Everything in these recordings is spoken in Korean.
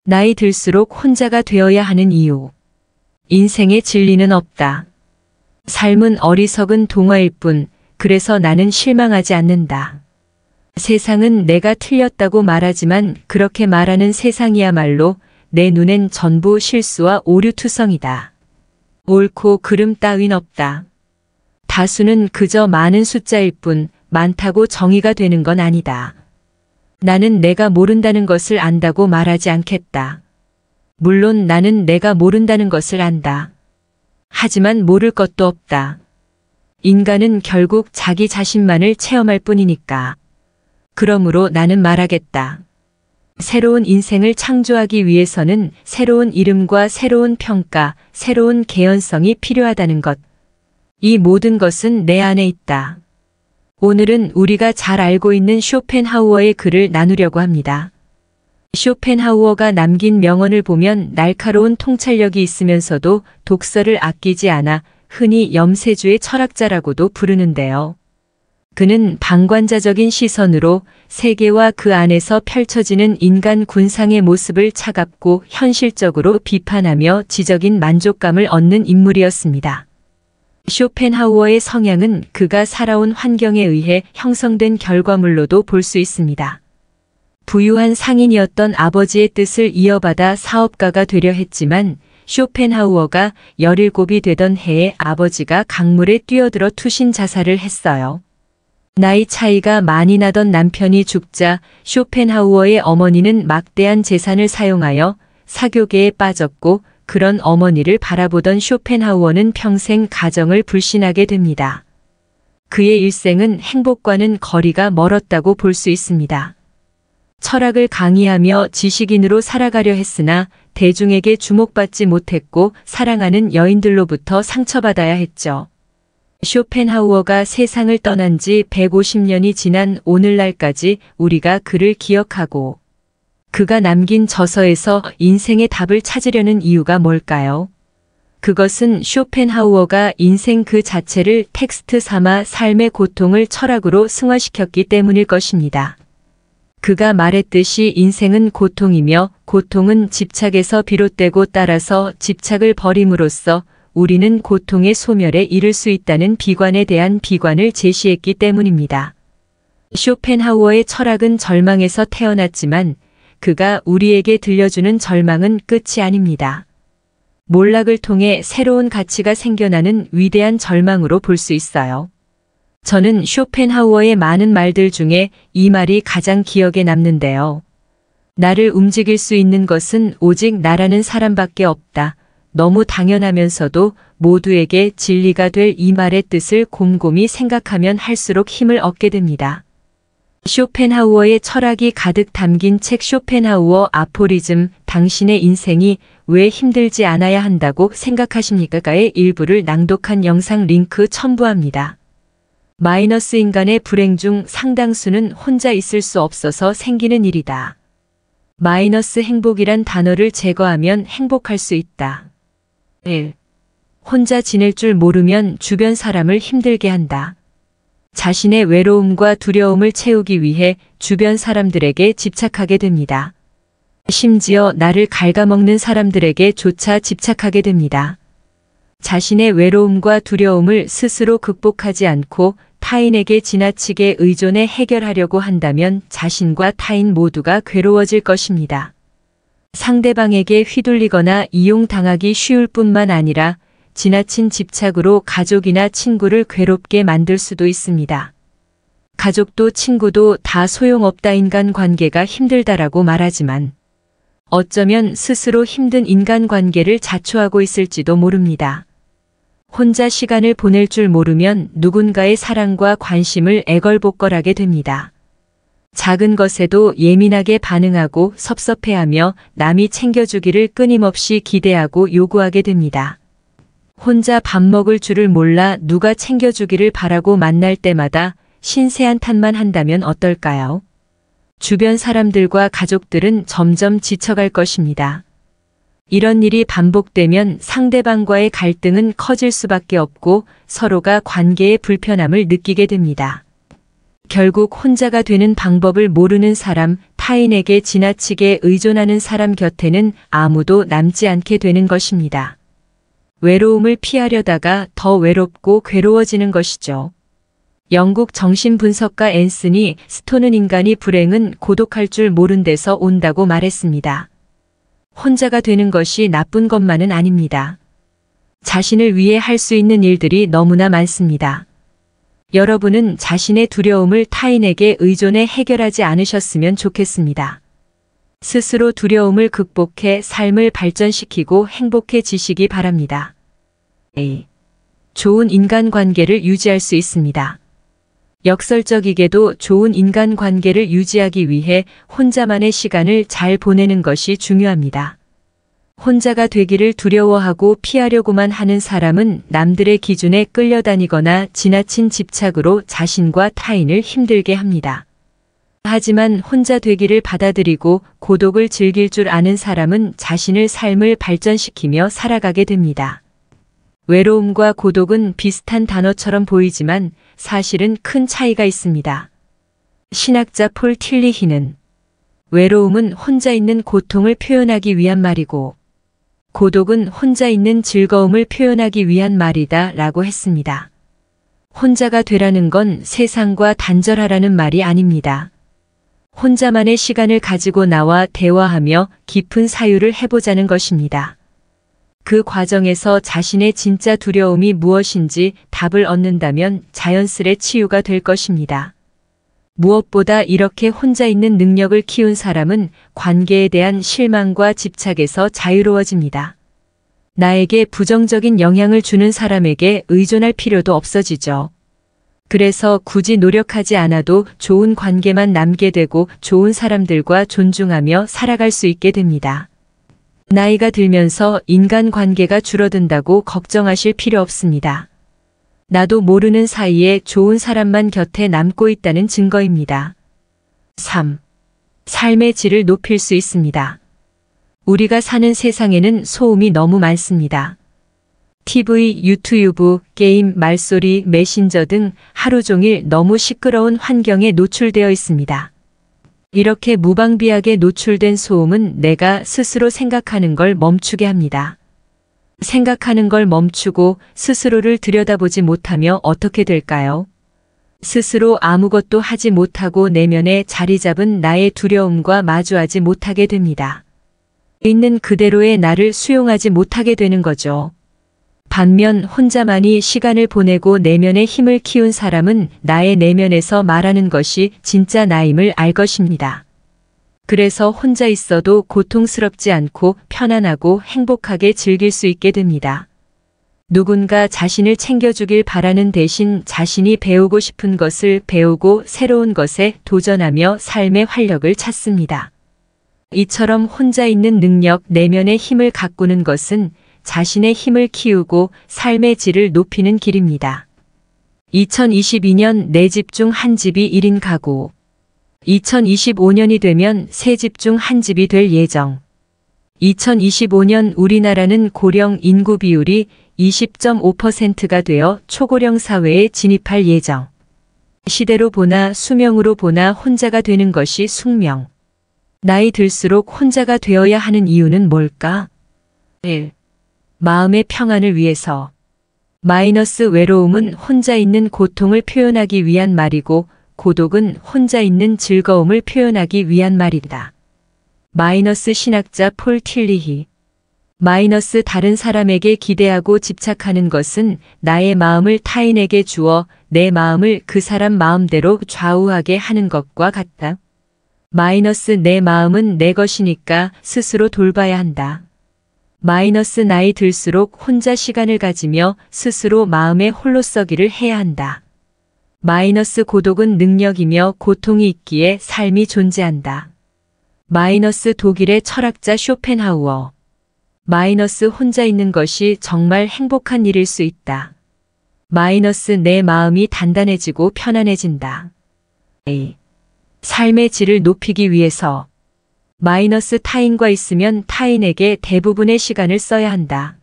나이 들수록 혼자가 되어야 하는 이유. 인생에 진리는 없다. 삶은 어리석은 동화일 뿐, 그래서 나는 실망하지 않는다. 세상은 내가 틀렸다고 말하지만 그렇게 말하는 세상이야말로 내 눈엔 전부 실수와 오류투성이다. 옳고 그름 따윈 없다. 다수는 그저 많은 숫자일 뿐 많다고 정의가 되는 건 아니다. 나는 내가 모른다는 것을 안다고 말하지 않겠다. 물론 나는 내가 모른다는 것을 안다. 하지만 모를 것도 없다. 인간은 결국 자기 자신만을 체험할 뿐이니까. 그러므로 나는 말하겠다. 새로운 인생을 창조하기 위해서는 새로운 이름과 새로운 평가, 새로운 개연성이 필요하다는 것. 이 모든 것은 내 안에 있다. 오늘은 우리가 잘 알고 있는 쇼펜하우어의 글을 나누려고 합니다. 쇼펜하우어가 남긴 명언을 보면 날카로운 통찰력이 있으면서도 독서를 아끼지 않아 흔히 염세주의 철학자라고도 부르는데요. 그는 방관자적인 시선으로 세계와 그 안에서 펼쳐지는 인간 군상의 모습을 차갑고 현실적으로 비판하며 지적인 만족감을 얻는 인물이었습니다. 쇼펜하우어의 성향은 그가 살아온 환경에 의해 형성된 결과물로도 볼 수 있습니다. 부유한 상인이었던 아버지의 뜻을 이어받아 사업가가 되려 했지만 쇼펜하우어가 17이 되던 해에 아버지가 강물에 뛰어들어 투신 자살을 했어요. 나이 차이가 많이 나던 남편이 죽자 쇼펜하우어의 어머니는 막대한 재산을 사용하여 사교계에 빠졌고 그런 어머니를 바라보던 쇼펜하우어는 평생 가정을 불신하게 됩니다. 그의 일생은 행복과는 거리가 멀었다고 볼 수 있습니다. 철학을 강의하며 지식인으로 살아가려 했으나 대중에게 주목받지 못했고 사랑하는 여인들로부터 상처받아야 했죠. 쇼펜하우어가 세상을 떠난 지 150년이 지난 오늘날까지 우리가 그를 기억하고 그가 남긴 저서에서 인생의 답을 찾으려는 이유가 뭘까요? 그것은 쇼펜하우어가 인생 그 자체를 텍스트 삼아 삶의 고통을 철학으로 승화시켰기 때문일 것입니다. 그가 말했듯이 인생은 고통이며 고통은 집착에서 비롯되고 따라서 집착을 버림으로써 우리는 고통의 소멸에 이를 수 있다는 비관에 대한 비관을 제시했기 때문입니다. 쇼펜하우어의 철학은 절망에서 태어났지만 그가 우리에게 들려주는 절망은 끝이 아닙니다. 몰락을 통해 새로운 가치가 생겨나는 위대한 절망으로 볼 수 있어요. 저는 쇼펜하우어의 많은 말들 중에 이 말이 가장 기억에 남는데요. 나를 움직일 수 있는 것은 오직 나라는 사람밖에 없다. 너무 당연하면서도 모두에게 진리가 될 이 말의 뜻을 곰곰이 생각하면 할수록 힘을 얻게 됩니다. 쇼펜하우어의 철학이 가득 담긴 책 쇼펜하우어 아포리즘, 당신의 인생이 왜 힘들지 않아야 한다고 생각하십니까?의 일부를 낭독한 영상 링크 첨부합니다. 마이너스 인간의 불행 중 상당수는 혼자 있을 수 없어서 생기는 일이다. 마이너스 행복이란 단어를 제거하면 행복할 수 있다. 1. 혼자 지낼 줄 모르면 주변 사람을 힘들게 한다. 자신의 외로움과 두려움을 채우기 위해 주변 사람들에게 집착하게 됩니다. 심지어 나를 갉아먹는 사람들에게조차 집착하게 됩니다. 자신의 외로움과 두려움을 스스로 극복하지 않고 타인에게 지나치게 의존해 해결하려고 한다면 자신과 타인 모두가 괴로워질 것입니다. 상대방에게 휘둘리거나 이용당하기 쉬울 뿐만 아니라 지나친 집착으로 가족이나 친구를 괴롭게 만들 수도 있습니다. 가족도 친구도 다 소용없다. 인간관계가 힘들다라고 말하지만 어쩌면 스스로 힘든 인간관계를 자초하고 있을지도 모릅니다. 혼자 시간을 보낼 줄 모르면 누군가의 사랑과 관심을 애걸복걸하게 됩니다. 작은 것에도 예민하게 반응하고 섭섭해하며 남이 챙겨주기를 끊임없이 기대하고 요구하게 됩니다. 혼자 밥 먹을 줄을 몰라 누가 챙겨주기를 바라고 만날 때마다 신세한탄만 한다면 어떨까요? 주변 사람들과 가족들은 점점 지쳐갈 것입니다. 이런 일이 반복되면 상대방과의 갈등은 커질 수밖에 없고 서로가 관계의 불편함을 느끼게 됩니다. 결국 혼자가 되는 방법을 모르는 사람, 타인에게 지나치게 의존하는 사람 곁에는 아무도 남지 않게 되는 것입니다. 외로움을 피하려다가 더 외롭고 괴로워지는 것이죠. 영국 정신분석가 앤서니 스톤은 인간이 불행은 고독할 줄 모른 데서 온다고 말했습니다. 혼자가 되는 것이 나쁜 것만은 아닙니다. 자신을 위해 할 수 있는 일들이 너무나 많습니다. 여러분은 자신의 두려움을 타인에게 의존해 해결하지 않으셨으면 좋겠습니다. 스스로 두려움을 극복해 삶을 발전시키고 행복해지시기 바랍니다. A. 좋은 인간관계를 유지할 수 있습니다. 역설적이게도 좋은 인간관계를 유지하기 위해 혼자만의 시간을 잘 보내는 것이 중요합니다. 혼자가 되기를 두려워하고 피하려고만 하는 사람은 남들의 기준에 끌려다니거나 지나친 집착으로 자신과 타인을 힘들게 합니다. 하지만 혼자 되기를 받아들이고 고독을 즐길 줄 아는 사람은 자신의 삶을 발전시키며 살아가게 됩니다. 외로움과 고독은 비슷한 단어처럼 보이지만 사실은 큰 차이가 있습니다. 신학자 폴 틸리히는 외로움은 혼자 있는 고통을 표현하기 위한 말이고 고독은 혼자 있는 즐거움을 표현하기 위한 말이다 라고 했습니다. 혼자가 되라는 건 세상과 단절하라는 말이 아닙니다. 혼자만의 시간을 가지고 나와 대화하며 깊은 사유를 해보자는 것입니다. 그 과정에서 자신의 진짜 두려움이 무엇인지 답을 얻는다면 자연스레 치유가 될 것입니다. 무엇보다 이렇게 혼자 있는 능력을 키운 사람은 관계에 대한 실망과 집착에서 자유로워집니다. 나에게 부정적인 영향을 주는 사람에게 의존할 필요도 없어지죠. 그래서 굳이 노력하지 않아도 좋은 관계만 남게 되고 좋은 사람들과 존중하며 살아갈 수 있게 됩니다. 나이가 들면서 인간관계가 줄어든다고 걱정하실 필요 없습니다. 나도 모르는 사이에 좋은 사람만 곁에 남고 있다는 증거입니다. 3. 삶의 질을 높일 수 있습니다. 우리가 사는 세상에는 소음이 너무 많습니다. TV, 유튜브, 게임, 말소리, 메신저 등 하루 종일 너무 시끄러운 환경에 노출되어 있습니다. 이렇게 무방비하게 노출된 소음은 내가 스스로 생각하는 걸 멈추게 합니다. 생각하는 걸 멈추고 스스로를 들여다보지 못하며 어떻게 될까요? 스스로 아무것도 하지 못하고 내면에 자리 잡은 나의 두려움과 마주하지 못하게 됩니다. 있는 그대로의 나를 수용하지 못하게 되는 거죠. 반면 혼자만이 시간을 보내고 내면의 힘을 키운 사람은 나의 내면에서 말하는 것이 진짜 나임을 알 것입니다. 그래서 혼자 있어도 고통스럽지 않고 편안하고 행복하게 즐길 수 있게 됩니다. 누군가 자신을 챙겨주길 바라는 대신 자신이 배우고 싶은 것을 배우고 새로운 것에 도전하며 삶의 활력을 찾습니다. 이처럼 혼자 있는 능력, 내면의 힘을 가꾸는 것은 자신의 힘을 키우고 삶의 질을 높이는 길입니다. 2022년 4집 중 1집이 1인 가구. 2025년이 되면 3집 중 1집이 될 예정. 2025년 우리나라는 고령 인구 비율이 20.5%가 되어 초고령 사회에 진입할 예정. 시대로 보나 수명으로 보나 혼자가 되는 것이 숙명. 나이 들수록 혼자가 되어야 하는 이유는 뭘까? 1. 마음의 평안을 위해서. 외로움은 혼자 있는 고통을 표현하기 위한 말이고 고독은 혼자 있는 즐거움을 표현하기 위한 말이다. 신학자 폴 틸리히. 다른 사람에게 기대하고 집착하는 것은 나의 마음을 타인에게 주어 내 마음을 그 사람 마음대로 좌우하게 하는 것과 같다. 내 마음은 내 것이니까 스스로 돌봐야 한다. 나이 들수록 혼자 시간을 가지며 스스로 마음의 홀로서기를 해야 한다. 고독은 능력이며 고통이 있기에 삶이 존재한다. 독일의 철학자 쇼펜하우어. 혼자 있는 것이 정말 행복한 일일 수 있다. 내 마음이 단단해지고 편안해진다. A. 삶의 질을 높이기 위해서. 타인과 있으면 타인에게 대부분의 시간을 써야 한다.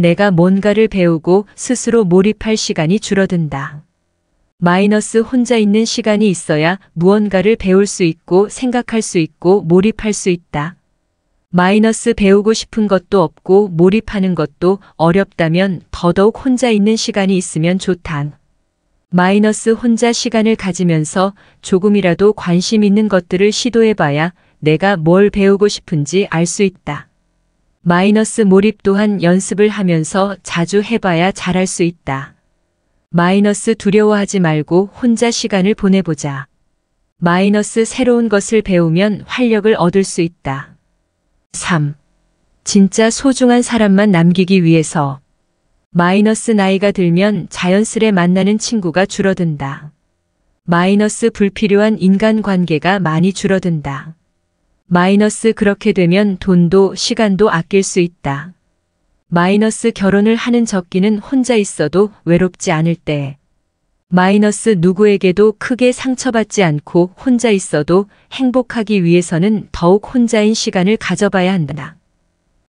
내가 뭔가를 배우고 스스로 몰입할 시간이 줄어든다. 마이너스 혼자 있는 시간이 있어야 무언가를 배울 수 있고 생각할 수 있고 몰입할 수 있다. 마이너스 배우고 싶은 것도 없고 몰입하는 것도 어렵다면 더더욱 혼자 있는 시간이 있으면 좋다. 마이너스 혼자 시간을 가지면서 조금이라도 관심 있는 것들을 시도해봐야 내가 뭘 배우고 싶은지 알 수 있다. 마이너스 몰입 또한 연습을 하면서 자주 해봐야 잘할 수 있다. 마이너스 두려워하지 말고 혼자 시간을 보내보자. 마이너스 새로운 것을 배우면 활력을 얻을 수 있다. 3. 진짜 소중한 사람만 남기기 위해서. 마이너스 나이가 들면 자연스레 만나는 친구가 줄어든다. 마이너스 불필요한 인간관계가 많이 줄어든다. 마이너스 그렇게 되면 돈도 시간도 아낄 수 있다. 마이너스 결혼을 하는 적기는 혼자 있어도 외롭지 않을 때. 마이너스 누구에게도 크게 상처받지 않고 혼자 있어도 행복하기 위해서는 더욱 혼자인 시간을 가져봐야 한다.